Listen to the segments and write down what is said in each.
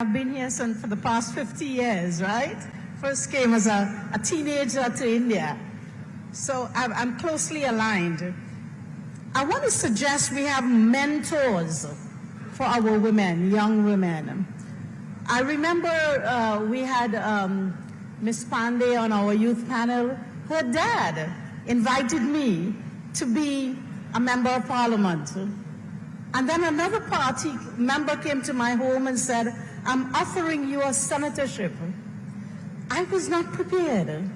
I've been here for the past 50 years, right? First came as a teenager to India. So I'm closely aligned. I want to suggest we have mentors for our women, young women. I remember we had Miss Pandey on our youth panel. Her dad invited me to be a member of parliament. And then another party member came to my home and said, I'm offering you a senatorship. I was not prepared.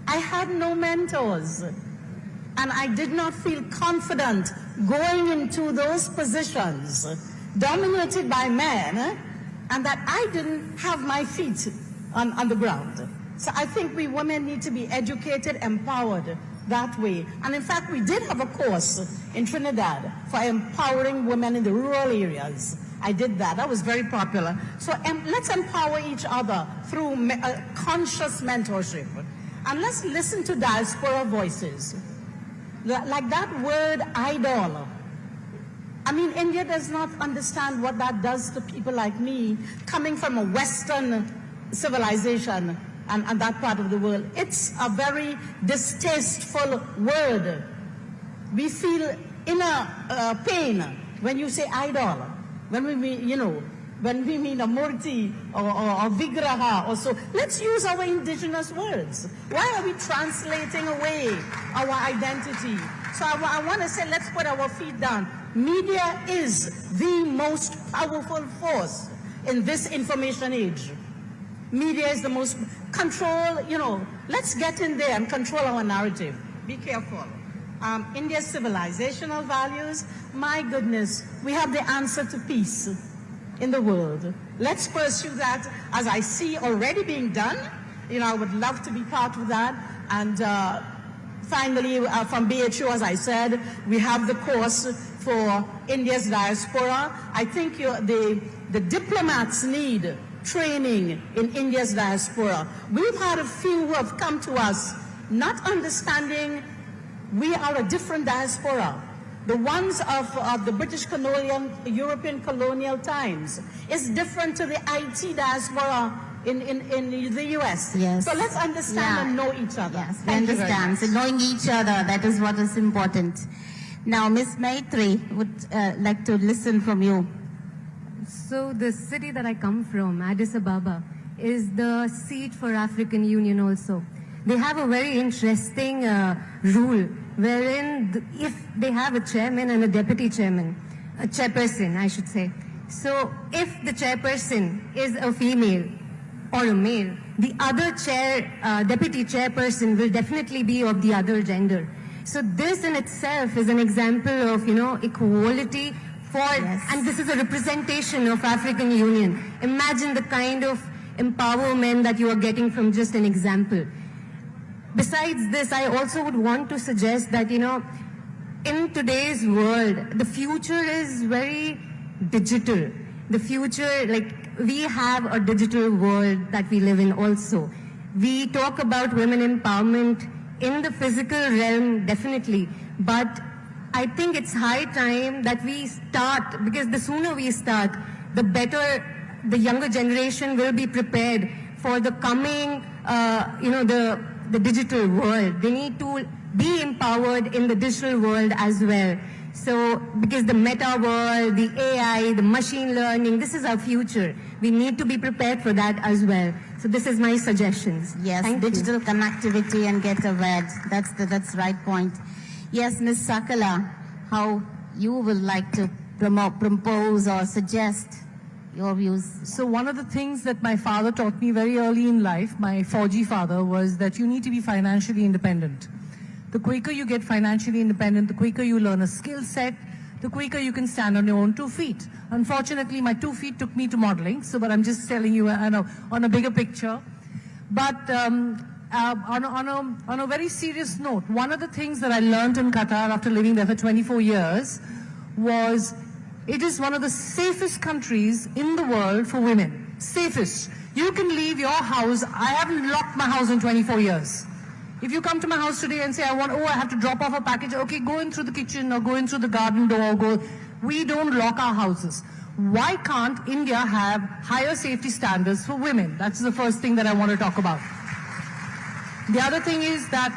I had no mentors. And I did not feel confident going into those positions dominated by men, and that I didn't have my feet on the ground. So I think we women need to be educated, empowered that way. And in fact, we did have a course in Trinidad for empowering women in the rural areas. I did that. That was very popular. So let's empower each other through conscious mentorship. And let's listen to diaspora voices. Like that word idol. I mean, India does not understand what that does to people like me, coming from a Western civilization and that part of the world. It's a very distasteful word. We feel inner pain when you say idol, when we mean, when we mean a murti or vigraha or so. Let's use our indigenous words. Why are we translating away our identity? So I want to say, let's put our feet down. Media is the most powerful force in this information age. Media is the most let's get in there and control our narrative. Be careful. India's civilizational values, my goodness, we have the answer to peace in the world. Let's pursue that, as I see already being done. I would love to be part of that. And finally, from BHU, as I said, we have the course for India's diaspora. I think the diplomats need training in India's diaspora. We've had a few who have come to us not understanding we are a different diaspora. The ones of the British colonial, European colonial times is different to the IT diaspora in the US. Yes. So let's understand and know each other. Yes, we understand. So knowing each other, that is what is important. Now, Ms. Maitri would like to listen from you. So the city that I come from, Addis Ababa, is the seat for African Union also. They have a very interesting rule wherein if they have a chairman and a deputy chairman, a chairperson, I should say. So if the chairperson is a female or a male, the other deputy chairperson will definitely be of the other gender. So this in itself is an example of, equality and this is a representation of African Union. Imagine the kind of empowerment that you are getting from just an example. Besides this, I also would want to suggest that, in today's world, the future is very digital. The future, we have a digital world that we live in also. We talk about women empowerment in the physical realm, definitely, but I think it's high time that we start, because the sooner we start, the better the younger generation will be prepared for the coming, the digital world. They need to be empowered in the digital world as well. So, because the meta world, the AI, the machine learning, this is our future. We need to be prepared for that as well. So this is my suggestions. Yes, digital connectivity and get aware. That's the right point. Yes, Ms. Sakala, how you would like to propose or suggest your views? So one of the things that my father taught me very early in life, my 4G father, was that you need to be financially independent. The quicker you get financially independent, the quicker you learn a skill set, the quicker you can stand on your own 2 feet. Unfortunately, my 2 feet took me to modeling, but I'm just telling you on a bigger picture. But on a very serious note, one of the things that I learned in Qatar after living there for 24 years was it is one of the safest countries in the world for women. Safest. You can leave your house. I haven't locked my house in 24 years. If you come to my house today and say, I have to drop off a package, okay, go in through the kitchen or go in through the garden door, we don't lock our houses. Why can't India have higher safety standards for women? That's the first thing that I want to talk about. The other thing is that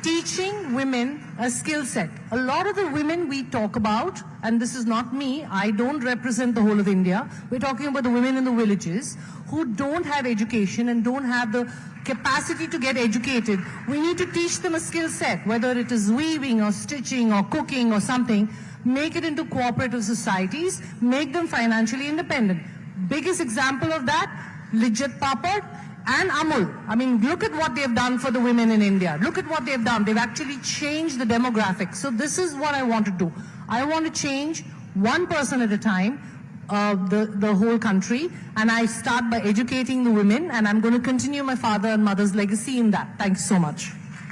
teaching women a skill set. A lot of the women we talk about, and this is not me, I don't represent the whole of India. We're talking about the women in the villages who don't have education and don't have the capacity to get educated. We need to teach them a skill set, whether it is weaving or stitching or cooking or something. Make it into cooperative societies, make them financially independent. Biggest example of that, Lijjat Papad and Amul. I mean, look at what they've done for the women in India. Look at what they've done. They've actually changed the demographics. So this is what I want to do. I want to change one person at a time, the whole country, and I start by educating the women, and I'm going to continue my father and mother's legacy in that. Thank you so much.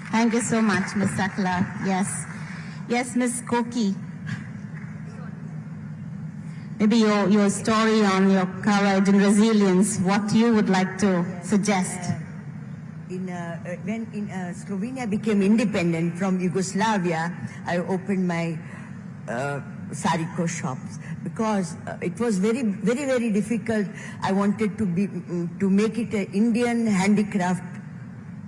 Thank you so much, Ms. Sakla. Yes. Yes, Ms. Koki. Maybe your story on your courage and resilience, what you would like to suggest. When Slovenia became independent from Yugoslavia, I opened my sariko shops because it was very, very, very difficult. I wanted to make it an Indian handicraft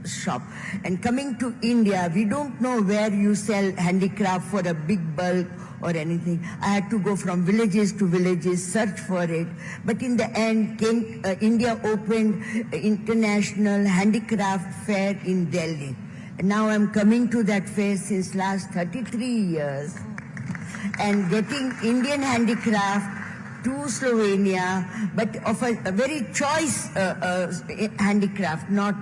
shop. And coming to India, we don't know where you sell handicraft for a big bulk or anything. I had to go from villages to villages, search for it. But in the end, India opened International Handicraft Fair in Delhi. And now I'm coming to that fair since last 33 years and getting Indian handicraft to Slovenia, but of a very choice handicraft, not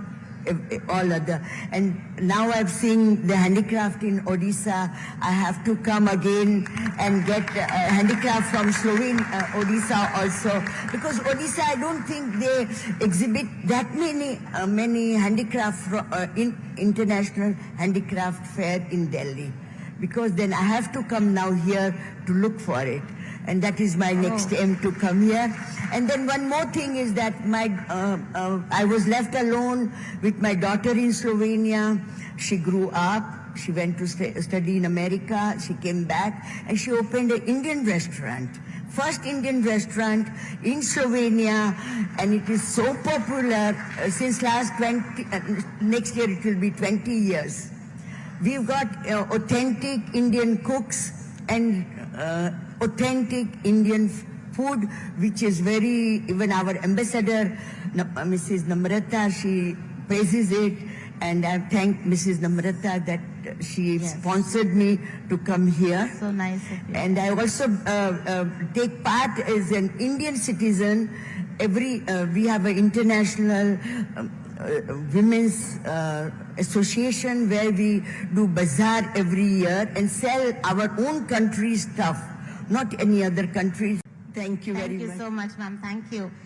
all other. And now I've seen the handicraft in Odisha. I have to come again and get handicraft from Odisha also, because Odisha, I don't think they exhibit that many handicraft in International Handicraft Fair in Delhi, because then I have to come now here to look for it. And that is my next aim, to come here. And then one more thing is that I was left alone with my daughter in Slovenia. She grew up. She went to study in America. She came back and she opened an Indian restaurant. First Indian restaurant in Slovenia, and it is so popular since last next year it will be 20 years. We've got authentic Indian cooks and authentic Indian food, which is even our ambassador, Mrs. Namrata, she praises it, and I thank Mrs. Namrata that she sponsored me to come here. So nice of you. And I also take part as an Indian citizen. We have an international women's association where we do bazaar every year and sell our own country stuff, not any other country. Thank you very much. Thank you so much, ma'am. Thank you.